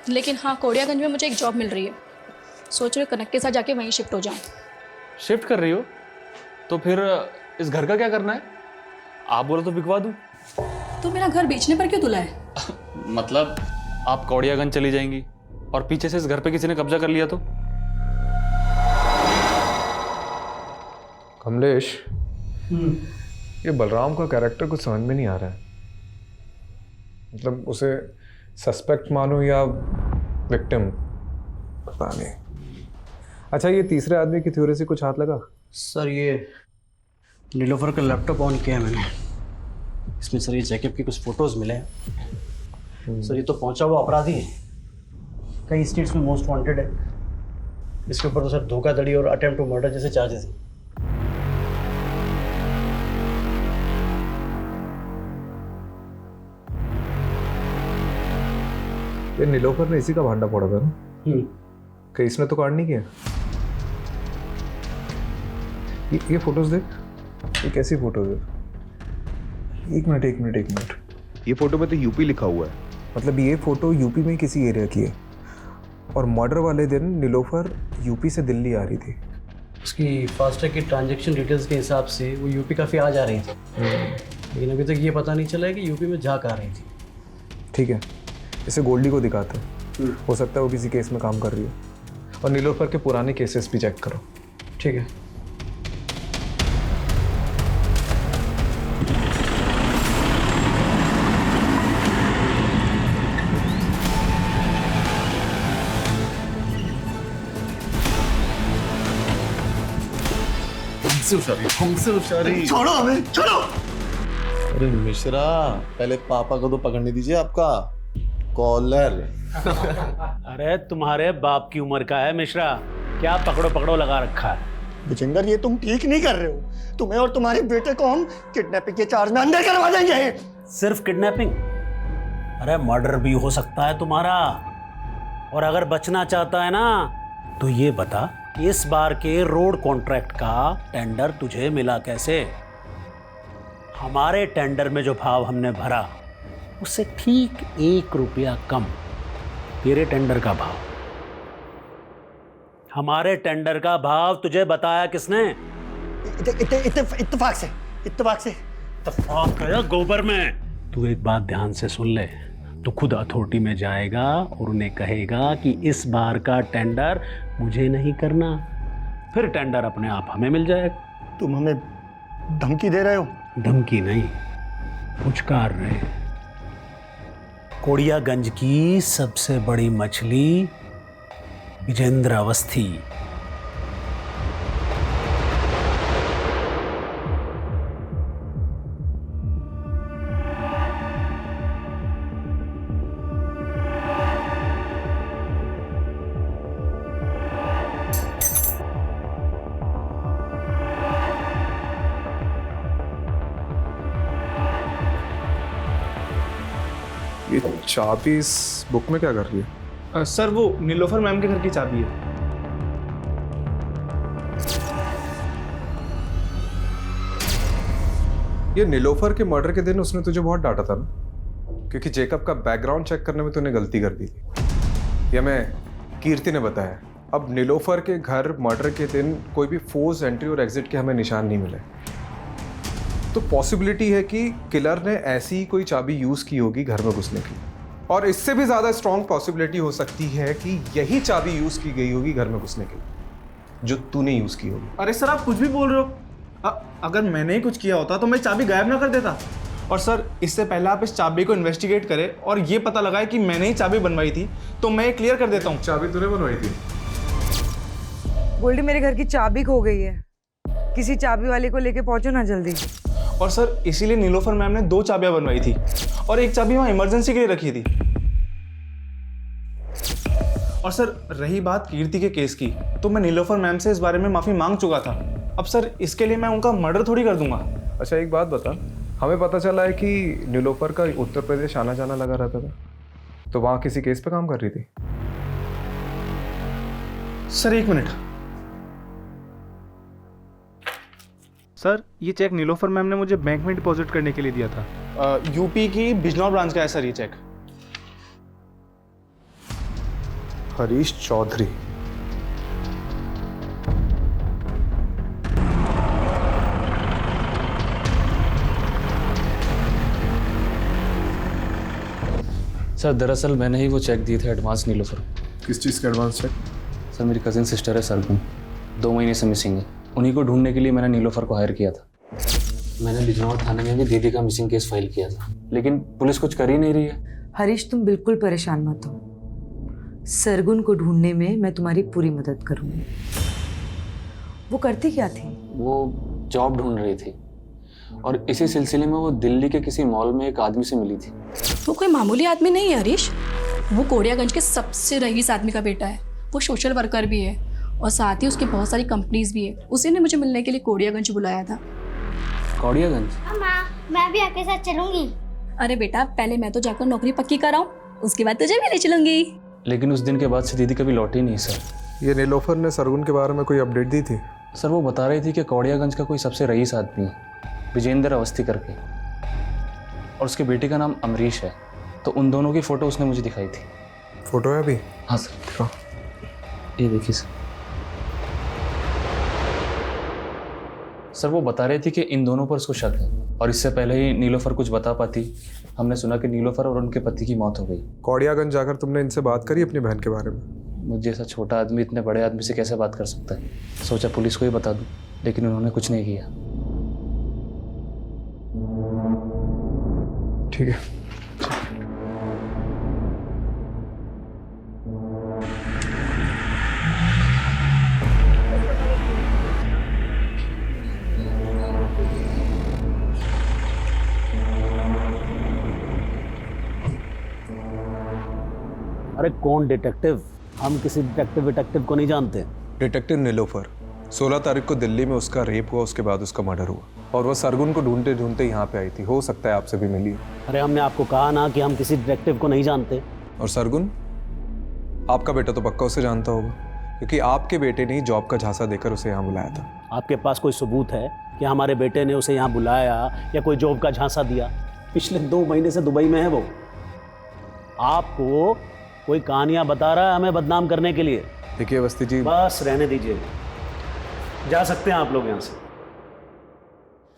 लेकिन हाँ कोड़ियागंज में मुझे एक जॉब मिल रही है। सोच रही हूँ कनक के साथ जाके वहीं शिफ्ट हो जाऊँ। शिफ्ट कर रही हो? तो फिर इस घर का क्या करना है? आप बोलो तो बिकवा दूँ। तो मेरा घर बेचने पर क्यों तुला है? मतलब आप कौड़ियागंज चली जाएंगी और पीछे से इस घर पे किसी ने कब्जा कर लिया तो? कमलेश, ये बलराम का कैरेक्टर कुछ समझ में नहीं आ रहा है। मतलब उसे सस्पेक्ट मानो या विक्टिम, पता नहीं। अच्छा, ये तीसरे आदमी की थ्योरी से कुछ हाथ लगा? सर ये नीलोफर का लैपटॉप ऑन किया है मैंने। इसमें सर ये जैकब की कुछ फोटोज मिले हैं। सर ये तो पहुंचा हुआ अपराधी है, कई स्टेट्स में मोस्ट वांटेड है। इसके ऊपर तो सर धोखाधड़ी और अटेम्प्ट टू मर्डर जैसे चार्जेस हैं। ये नीलोफर ने इसी का भांडा फोड़ा था ना? कहीं इसने तो कांड नहीं किया? ये फोटोज देख, ये कैसी फोटोज है? एक मिनट। ये फोटो पे तो यूपी लिखा हुआ है। मतलब ये फोटो यूपी में किसी एरिया की है, और मर्डर वाले दिन नीलोफर यूपी से दिल्ली आ रही थी। उसकी फास्टैग की ट्रांजैक्शन डिटेल्स के हिसाब से वो यूपी काफ़ी आ जा रही थी, लेकिन अभी तक ये पता नहीं चला है कि यूपी में जा कहाँ रही थी। ठीक है, इसे गोल्डी को दिखाते हैं, हो सकता है वो किसी केस में काम कर रही हो। और नीलोफर के पुराने केसेस भी चेक करो। ठीक है। हमसे होशियारी। छोड़ो हमें, छोड़ो। अरे मिश्रा, पहले पापा को तो पकड़ने दीजिए आपका कॉलर। अरे तुम्हारे बाप की उम्र का है मिश्रा, क्या पकड़ो पकड़ो लगा रखा है। विजेंदर, ये तुम ठीक नहीं कर रहे हो। तुम्हें और तुम्हारे बेटे को हम किडनैपिंग के चार्ज में अंदर करवा देंगे। सिर्फ किडनैपिंग? अरे मर्डर भी हो सकता है तुम्हारा। और अगर बचना चाहता है ना तो ये बता, इस बार के रोड कॉन्ट्रैक्ट का टेंडर तुझे मिला कैसे? हमारे टेंडर में जो भाव हमने भरा उससे ठीक 1 रुपया कम तेरे टेंडर का भाव। हमारे टेंडर का भाव तुझे बताया किसने? इत्तेफाक से। इत्तेफाक है गोबर में। तू एक बात ध्यान से सुन ले, तो खुद अथॉरिटी में जाएगा और उन्हें कहेगा कि इस बार का टेंडर मुझे नहीं करना, फिर टेंडर अपने आप हमें मिल जाएगा। तुम हमें धमकी दे रहे हो? धमकी नहीं, पुचकार रहे। कोड़ियागंज की सबसे बड़ी मछली विजेंद्र अवस्थी। ये चाबी इस बुक में क्या कर रही है? सर वो नीलोफर मैम के घर की चाबी है। ये नीलोफर के मर्डर के दिन उसने तुझे बहुत डांटा था ना, क्योंकि जेकब का बैकग्राउंड चेक करने में तूने गलती कर दी थी। ये हमें कीर्ति ने बताया। अब नीलोफर के घर मर्डर के दिन कोई भी फोर्स एंट्री और एग्जिट के हमें निशान नहीं मिले, तो पॉसिबिलिटी है कि किलर ने ऐसी ही कोई चाबी यूज की होगी घर में घुसने की, और इससे भी ज्यादा स्ट्रॉन्ग पॉसिबिलिटी हो सकती है कि यही चाबी यूज की गई होगी घर में घुसने की, जो तूने यूज की होगी। अरे सर आप कुछ भी बोल रहे हो। अगर मैंने ही कुछ किया होता तो मैं चाबी गायब ना कर देता। और सर इससे पहले आप इस चाबी को इन्वेस्टिगेट करें और ये पता लगाए कि मैंने ही चाबी बनवाई थी, तो मैं क्लियर कर देता हूँ। चाबी तूने बनवाई थी? गोल्डी, मेरे घर की चाबी खो गई है, किसी चाबी वाले को लेके पहुंचो ना जल्दी। और सर इसीलिए नीलोफर मैम ने 2 चाबियां बनवाई थी और एक चाबी वहाँ इमरजेंसी के लिए रखी थी। और सर रही बात कीर्ति के केस की, तो मैं नीलोफर मैम से इस बारे में माफ़ी मांग चुका था। अब सर इसके लिए मैं उनका मर्डर थोड़ी कर दूंगा। अच्छा एक बात बता, हमें पता चला है कि नीलोफर का उत्तर प्रदेश आना जाना लगा रहता था, तो वहाँ किसी केस पे काम कर रही थी? Sir 1 minute. सर ये चेक नीलोफर मैम ने मुझे बैंक में डिपॉजिट करने के लिए दिया था। यूपी की बिजनौर ब्रांच का है सर ये चेक। हरीश चौधरी। सर दरअसल मैंने ही वो चेक दिए थे एडवांस नीलोफर। किस चीज़ का एडवांस चेक? सर मेरी कजिन सिस्टर है सरगुन, 2 महीने से मिसिंग है। उन्हीं को ढूंढने के लिए मैंने नीलोफर को हायर किया था। मैंने बिजनौर थाने में भी दीदी का मिसिंग केस फाइल किया था, लेकिन पुलिस कुछ कर ही नहीं रही है। हरीश तुम बिल्कुल परेशान मत हो, सरगुन को ढूंढने में मैं तुम्हारी पूरी मदद करूंगी। वो करती क्या थी? वो जॉब ढूंढ रही थी और इसी सिलसिले में वो दिल्ली के किसी मॉल में एक आदमी से मिली थी। वो कोई मामूली आदमी नहीं है हरीश, वो कोड़ियागंज के सबसे रईस आदमी का बेटा है। वो सोशल वर्कर भी है और साथ ही उसकी बहुत सारी कंपनीज भी है। उसी ने मुझे मिलने के लिए कोड़ियागंज बुलाया था। कोड़ियागंज? माँ मैं भी आपके साथ चलूंगी। अरे बेटा पहले मैं तो जाकर नौकरी पक्की कराऊं, उसके बाद तुझे भी ले चलूंगी। लेकिन उस दिन के बाद से दीदी कभी लौटी नहीं सर। ये नीलोफर ने सरगुन के बारे में कोई अपडेट दी थी? सर वो बता रही थी कि कोड़ियागंज का कोई सबसे रईस आदमी है, विजेंद्र अवस्थी करके, और उसके बेटे का नाम अमरीश है। तो उन दोनों की फ़ोटो उसने मुझे दिखाई थी। फ़ोटो है अभी? हाँ सर, ये देखिए सर। सर वो बता रही थी कि इन दोनों पर उसको शक है, और इससे पहले ही नीलोफर कुछ बता पाती, हमने सुना कि नीलोफर और उनके पति की मौत हो गई। कोड़ियागंज जाकर तुमने इनसे बात करी अपनी बहन के बारे में? मुझे जैसा छोटा आदमी इतने बड़े आदमी से कैसे बात कर सकता है? सोचा पुलिस को ही बता दूं, लेकिन उन्होंने कुछ नहीं किया। ठीक है। अरे कौन डिटेक्टिव? हम किसी डिटेक्टिव को नहीं जानते। डिटेक्टिव नीलोफर, 16 तारीख को दिल्ली में उसका रेप हुआ, उसके बाद उसका मर्डर हुआ, और वह सरगुन को ढूंढते ढूंढते यहाँ पे आई थी। हो सकता है आपसे भी मिली। अरे हमने आपको कहा ना कि हम किसी डिटेक्टिव को नहीं जानते। और सरगुन, आपका बेटा तो पक्का उसे जानता होगा, क्योंकि आपके बेटे ने ही जॉब का झांसा देकर उसे यहाँ बुलाया था। आपके पास कोई सबूत है कि हमारे बेटे ने उसे यहाँ बुलाया या कोई जॉब का झांसा दिया? पिछले 2 महीने से दुबई में है वो। आपको कोई कहानियां बता रहा है हमें बदनाम करने के लिए। देखिए अवस्थी जी, बस रहने दीजिए, जा सकते हैं आप लोग यहाँ से।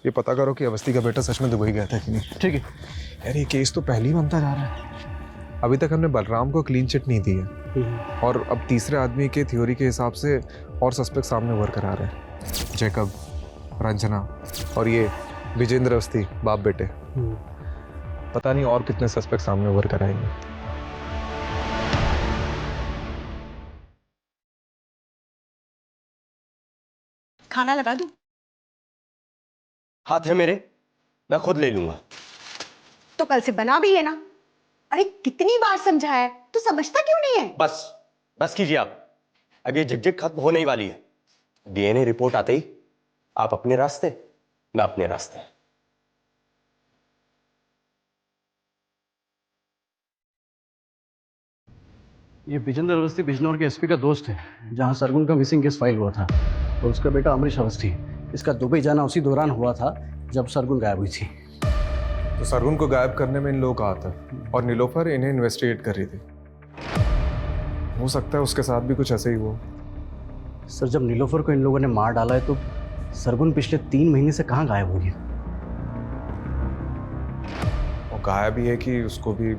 ये पता करो कि अवस्थी का बेटा सच में दुबई गया था कि नहीं। ठीक है यार, ये केस तो पहले ही बनता जा रहा है। अभी तक हमने बलराम को क्लीन चिट नहीं दी है, और अब तीसरे आदमी के थ्योरी के हिसाब से और सस्पेक्ट सामने उभर कर आ रहे हैं। जैकब, रंजना और ये विजेंद्र अवस्थी, बाप बेटे। पता नहीं और कितने सस्पेक्ट सामने उभर कर आएंगे। खाना लगा दूं? हाथ है मेरे, मैं खुद ले लूंगा। तो कल से बना भी लेना। अरे कितनी बार समझाया है, तू समझता क्यों नहीं है? बस कीजिए आप, अब ये झकझक खत्म होने ही वाली है। डीएनए रिपोर्ट आते ही आप अपने रास्ते, मैं अपने रास्ते। ये विजेंद्र अवस्थी बिजनौर के एसपी का दोस्त है, जहां सरगुन का मिसिंग केस फाइल हुआ था, और उसका बेटा अमरीश अवस्थी। इसका दुबई जाना उसी दौरान हुआ था जब सरगुन गायब हुई थी। तो सरगुन को गायब करने में इन लोगों का हाथ है, और नीलोफर इन्हें इन्वेस्टिगेट कर रही थी। हो सकता है उसके साथ भी कुछ ऐसे ही हुआ। सर जब नीलोफर को इन लोगों ने मार डाला है, तो सरगुन पिछले 3 महीने से कहाँ गायब हुई है? गायब ही है कि उसको भी।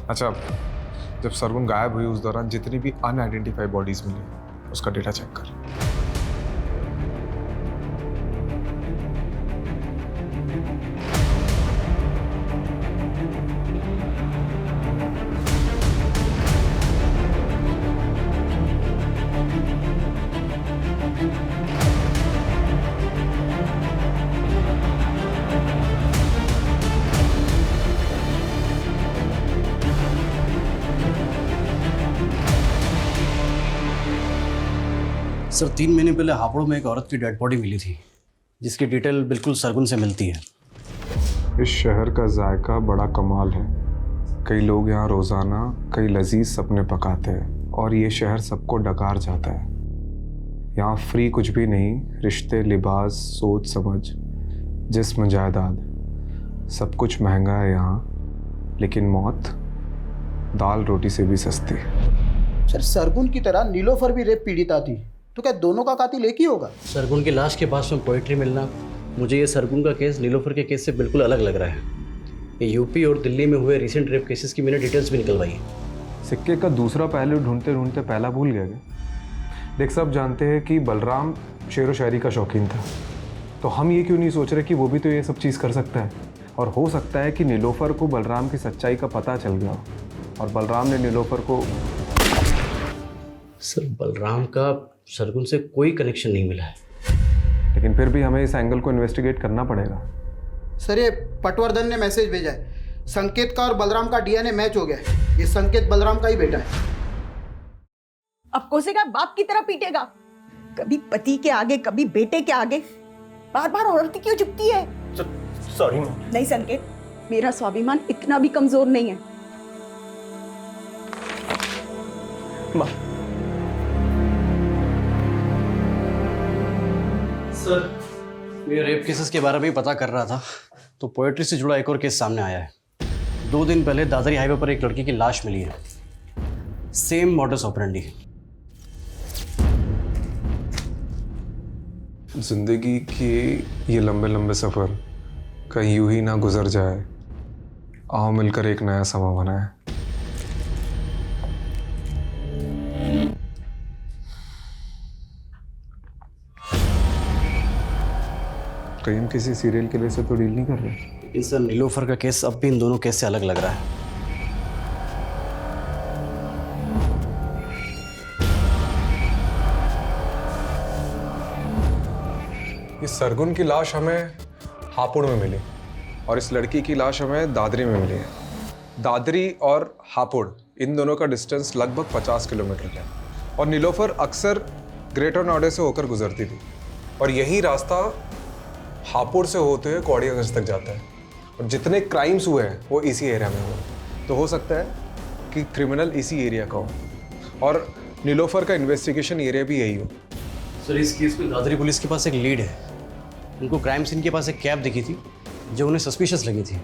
अच्छा, जब सरगुन गायब हुई उस दौरान जितनी भी अनआइडेंटिफाइड बॉडीज मिली उसका डेटा चेक कर। सर 3 महीने पहले हापुड़ में एक औरत की डेड बॉडी मिली थी जिसकी डिटेल बिल्कुल सरगुन से मिलती है। इस शहर का जायका बड़ा कमाल है। कई लोग यहाँ रोज़ाना कई लजीज सपने पकाते हैं और ये शहर सबको डकार जाता है। यहाँ फ्री कुछ भी नहीं, रिश्ते, लिबास, सोच समझ, जिस्म, जायदाद, सब कुछ महंगा है यहाँ, लेकिन मौत दाल रोटी से भी सस्ती। सर सरगुन की तरह नीलोफर भी रेप पीड़िता थी, तो क्या दोनों का कातिल एक ही होगा? सरगुन की लाश के पास में पोइट्री मिलना, मुझे ये सरगुन का केस नीलोफर के केस से बिल्कुल अलग लग रहा है। ये यूपी और दिल्ली में हुए रिसेंट रेप केसेस की मैंने डिटेल्स भी निकलवाई है। सिक्के का दूसरा पहलू ढूंढते ढूंढते पहला भूल गया क्या? देख, सब जानते हैं कि बलराम शेर व शायरी का शौकीन था, तो हम ये क्यों नहीं सोच रहे कि वो भी तो ये सब चीज़ कर सकता है। और हो सकता है कि नीलोफर को बलराम की सच्चाई का पता चल गया और बलराम ने नीलोफर को। सर बलराम का सरगुन से कोई कनेक्शन नहीं मिला है, लेकिन फिर भी हमें इस एंगल को इन्वेस्टिगेट करना पड़ेगा। सर ये पटवर्धन ने मैसेज भेजा है, संकेत का और बलराम का डीएनए मैच हो गया है। ये संकेत बलराम का ही बेटा है। अब कोसेगा बाप की तरह पीटेगा, कभी पति के आगे कभी बेटे के आगे, बार बार औरत क्यों झुकती है? सॉरी नहीं संकेत, मेरा स्वाभिमान इतना भी कमजोर नहीं है। सर मैं रेप केसेस के बारे में ही पता कर रहा था तो पोएट्री से जुड़ा एक और केस सामने आया है। 2 दिन पहले दादरी हाईवे पर एक लड़की की लाश मिली है, सेम मॉडस ऑपरेंडी। जिंदगी के ये लंबे लंबे सफ़र कहीं यूं ही ना गुजर जाए, आओ मिलकर एक नया समा बनाए। कहीं हम किसी सीरियल किलर से तो डील नहीं कर रहे। लेकिन सर नीलोफर का केस अब भी इन दोनों केस से अलग लग रहा है। ये सरगुन की लाश हमें हापुड़ में मिली और इस लड़की की लाश हमें दादरी में मिली है। दादरी और हापुड़ इन दोनों का डिस्टेंस लगभग 50 किलोमीटर है और नीलोफर अक्सर ग्रेटर नोएडा से होकर गुजरती थी और यही रास्ता हापुड़ से होते हुए कौड़ियागंज तक जाता है और जितने क्राइम्स हुए हैं वो इसी एरिया में हुए। तो हो सकता है कि क्रिमिनल इसी एरिया का हो और नीलोफर का इन्वेस्टिगेशन एरिया भी यही हो। सर इस केस में दादरी पुलिस के पास एक लीड है। उनको क्राइम सीन के पास एक कैब दिखी थी जो उन्हें सस्पिशियस लगी थी,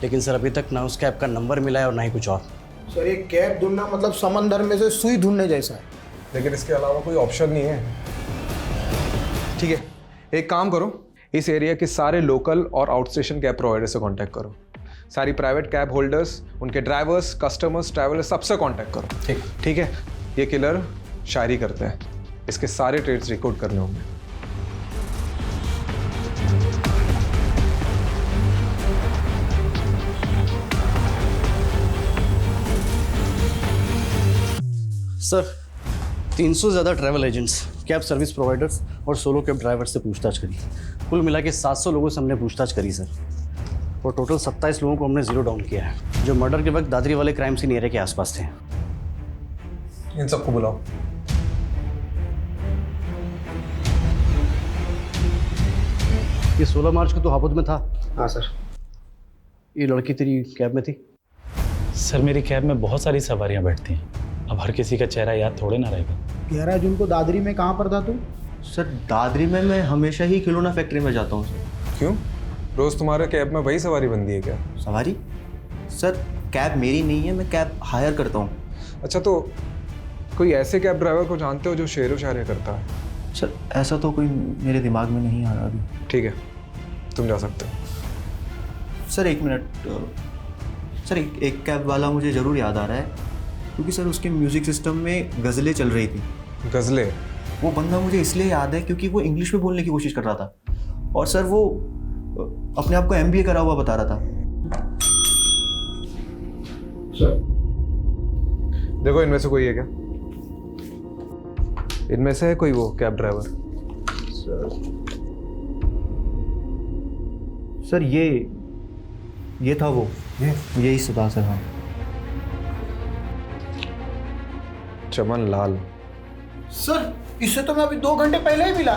लेकिन सर अभी तक ना उस कैब का नंबर मिला है और ना ही कुछ और। सर ये कैब ढूंढना मतलब समंदर में से सुई ढूंढने जैसा है। लेकिन इसके अलावा कोई ऑप्शन नहीं है। ठीक है, एक काम करो, इस एरिया के सारे लोकल और आउटस्टेशन कैब प्रोवाइडर से कांटेक्ट करो। सारी प्राइवेट कैब होल्डर्स, उनके ड्राइवर्स, कस्टमर्स, ट्रैवलर्स सबसे कांटेक्ट करो। ठीक है। ये किलर शायरी करता है, इसके सारे ट्रेड्स रिकॉर्ड करने होंगे। सर 300 से ज़्यादा travel agents, cab service providers और सोलो कैब ड्राइवर से पूछताछ करी। कुल मिला के 700 लोगों से हमने पूछताछ करी सर, और टोटल 27 लोगों को हमने जीरो डाउन किया है जो मर्डर के वक्त दादरी वाले क्राइम सीन एरिया के आसपास थे। इन सबको बुलाओ। ये 16 मार्च को तो हापुड़ में था। हाँ सर। ये लड़की तेरी कैब में थी? सर मेरी कैब में बहुत सारी सवारियां बैठती हैं, अब हर किसी का चेहरा याद थोड़े ना रहेगा। 11 जून को दादरी में कहाँ पर था तू? सर दादरी में मैं हमेशा ही खिलौना फैक्ट्री में जाता हूँ सर। क्यों, रोज तुम्हारे कैब में वही सवारी बनती है क्या? सवारी? सर कैब मेरी नहीं है, मैं कैब हायर करता हूँ। अच्छा, तो कोई ऐसे कैब ड्राइवर को जानते हो जो शेर व शायरी करता है? सर ऐसा तो कोई मेरे दिमाग में नहीं आ रहा अभी। ठीक है, तुम जा सकते हो। सर एक मिनट, सर एक कैब वाला मुझे ज़रूर याद आ रहा है, क्योंकि सर उसके म्यूज़िक सिस्टम में गज़लें चल रही थी। गज़लें? वो बंदा मुझे इसलिए याद है क्योंकि वो इंग्लिश में बोलने की कोशिश कर रहा था, और सर वो अपने आप को MBA करा हुआ बता रहा था। सर देखो, इनमें से कोई है क्या? इनमें से है कोई वो कैब ड्राइवर? सर ये था वो, यही सदा सर। हाँ, चमन लाल। सर इससे तो मैं अभी 2 घंटे पहले ही मिला।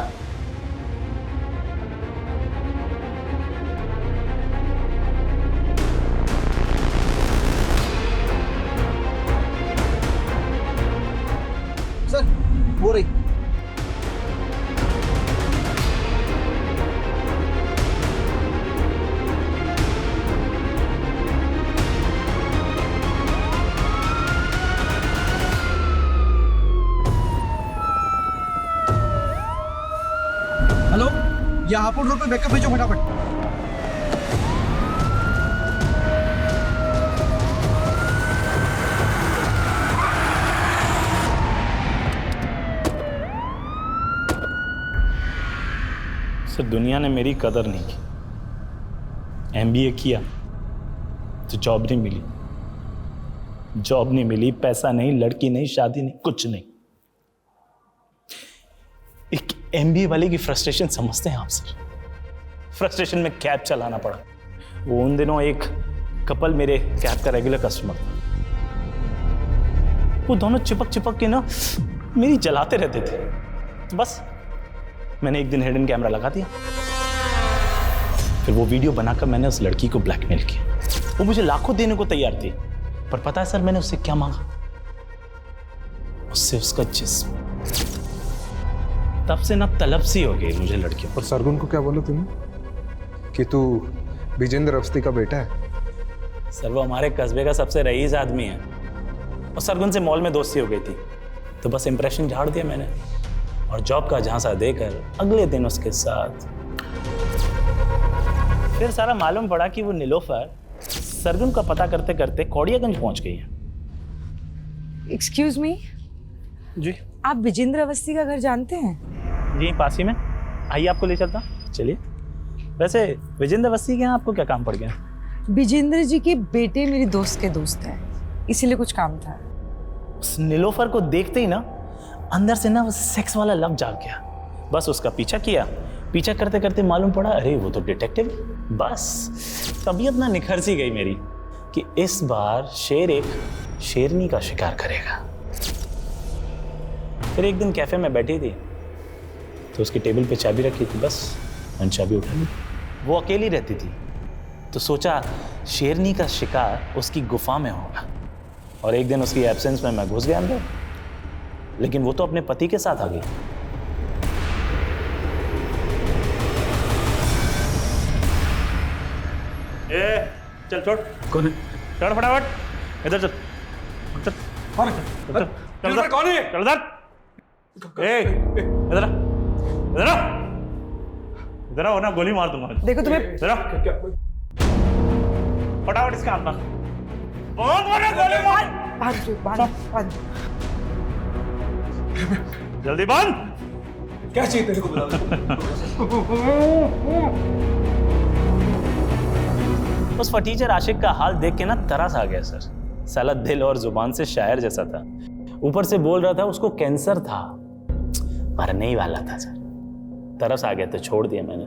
सर वो रही। हेलो, यहाँ हापुड़ रोड पे बैकअप भेजो फटाफट। सर दुनिया ने मेरी कदर नहीं की। MBA किया तो जॉब नहीं मिली, जॉब नहीं मिली, पैसा नहीं, लड़की नहीं, शादी नहीं, कुछ नहीं। एक MBA वाले की फ्रस्ट्रेशन समझते हैं आप सर? फ्रस्ट्रेशन में कैब चलाना पड़ा। वो उन दिनों एक कपल मेरे कैब का रेगुलर कस्टमर था। वो दोनों चिपक के ना मेरी जलाते रहते थे। तो बस मैंने एक दिन हिडन कैमरा लगा दिया, फिर वो वीडियो बनाकर मैंने उस लड़की को ब्लैकमेल किया। वो मुझे लाखों देने को तैयार थी, पर पता है सर मैंने उससे क्या मांगा? उससे उसका जिस्म। तब से ना तलब सी हो गई मुझे लड़कियों। और सरगुन को क्या बोला तुमने कि तू विजेंद्र अवस्थी का बेटा है? सर वो हमारे कस्बे का सबसे रईस आदमी है, और सरगुन से मॉल में दोस्ती हो गई थी, तो बस इंप्रेशन झाड़ दिया मैंने और जॉब का झांसा देकर अगले दिन उसके साथ। फिर सारा मालूम पड़ा कि वो नीलोफर सरगुन का पता करते करते कौड़ियागंज पहुंच गई है। एक्सक्यूज मी जी, आप विजेंद्र अवस्थी का घर जानते हैं? जी पास ही में, आइए आपको ले चलता। चलिए। वैसे विजेंद्र अवस्थी के यहाँ आपको क्या काम पड़ गया? विजेंद्र जी के बेटे मेरी दोस्त के दोस्त हैं, इसीलिए कुछ काम था। उस नीलोफर को देखते ही ना अंदर से ना वो सेक्स वाला लव जाग गया। बस उसका पीछा किया, पीछा करते करते मालूम पड़ा अरे वो तो डिटेक्टिव। बस तबीयत ना निखर सी गई मेरी कि इस बार शेर एक शेरनी का शिकार करेगा। फिर एक दिन कैफे में बैठी थी तो उसकी टेबल पे चाबी रखी थी, बस मैंने चाबी उठा ली। वो अकेली रहती थी तो सोचा शेरनी का शिकार उसकी गुफा में होगा, और एक दिन उसकी एब्सेंस में मैं घुस गया अंदर, लेकिन वो तो अपने पति के साथ आ गई। ए चल छोड़। कौन है? चल फटाफट इधर चल। चल कौन है? चल चल कौन है? चल इधर। ए इधर आ, इधर आ, इधर आ वरना गोली मार दूंगा। देखो तुम्हें इधर आ। फटाफट इसका हाथ मार। बहुत बड़ा गोली मार। बांध। जल्दी बंद। क्या चाहिए तेरे को? उस फटीचर आशिक का हाल देख के ना तरस आ गया सर। साला दिल और जुबान से शायर जैसा था, ऊपर से बोल रहा था उसको कैंसर था, मरने ही वाला था सर। तरस आ गया तो छोड़ दिया मैंने।